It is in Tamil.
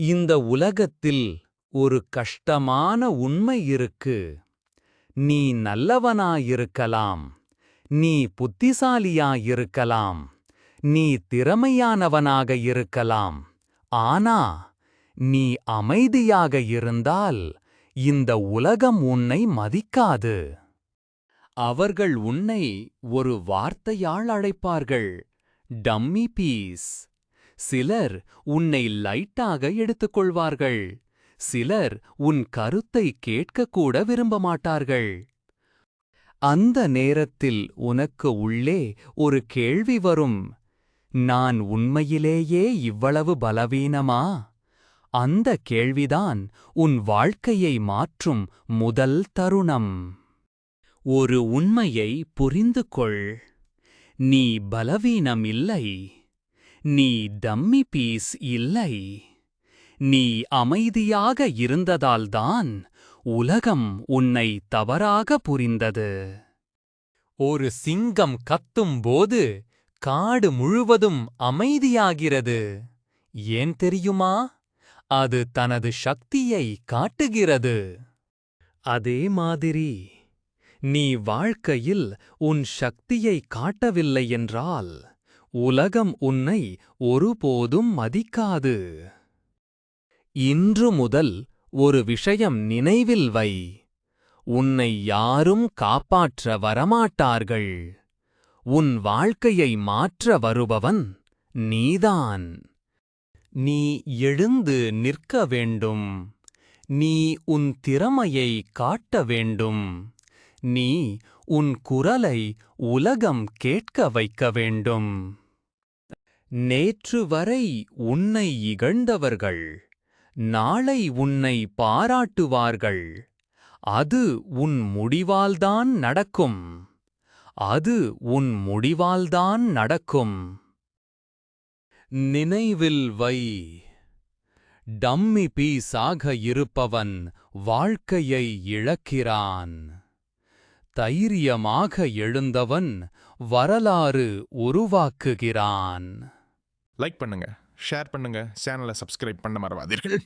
இந்த உலகத்தில் ஒரு கஷ்டமான உண்மை இருக்கு. நீ நல்லவனாயிருக்கலாம், நீ புத்திசாலியாயிருக்கலாம், நீ திறமையானவனாக இருக்கலாம். ஆனா நீ அமைதியாக இருந்தால் இந்த உலகம் உன்னை மதிக்காது. அவர்கள் உன்னை ஒரு வார்த்தையால் அழைப்பார்கள், டம்மி பீஸ். சிலர் உன்னை லைட்டாக எடுத்துக்கொள்வார்கள். சிலர் உன் கருத்தை கேட்கக்கூட விரும்ப மாட்டார்கள். அந்த நேரத்தில் உனக்கு உள்ளே ஒரு கேள்வி வரும், நான் உண்மையிலேயே இவ்வளவு பலவீனமா? அந்த கேள்விதான் உன் வாழ்க்கையை மாற்றும் முதல் தருணம். ஒரு உண்மையை புரிந்து கொள். நீ பலவீனம் இல்லை. நீ டம்மி பீஸ் இல்லை. நீ அமைதியாக இருந்ததால்தான் உலகம் உன்னை தவறாக புரிந்தது. ஒரு சிங்கம் கத்தும்போது காடு முழுவதும் அமைதியாகிறது. ஏன் தெரியுமா? அது தனது சக்தியை காட்டுகிறது. அதே மாதிரி நீ வாழ்க்கையில் உன் சக்தியை காட்டவில்லை என்றால் உலகம் உன்னை ஒருபோதும் மதிக்காது. இன்று முதல் ஒரு விஷயம் நினைவில் வை. உன்னை யாரும் காப்பாற்ற வரமாட்டார்கள். உன் வாழ்க்கையை மாற்ற வருபவன் நீதான். நீ எழுந்து நிற்க வேண்டும். நீ உன் திறமையை காட்ட வேண்டும். நீ உன் குரலை உலகம் கேட்க வைக்க வேண்டும். நேற்று வரை உன்னை இகழ்ந்தவர்கள் நாளை உன்னை பாராட்டுவார்கள். அது உன் முடிவால்தான் நடக்கும். அது உன் முடிவால்தான் நடக்கும். நினைவில் வை, டம்மி பீஸாக இருப்பவன் வாழ்க்கையை இழக்கிறான். தைரியமாக எழுந்தவன் வரலாறு உருவாக்குகிறான். லைக் பண்ணுங்க, ஷேர் பண்ணுங்க, சேனலை சப்ஸ்கிரைப் பண்ண மறவாதீர்கள்.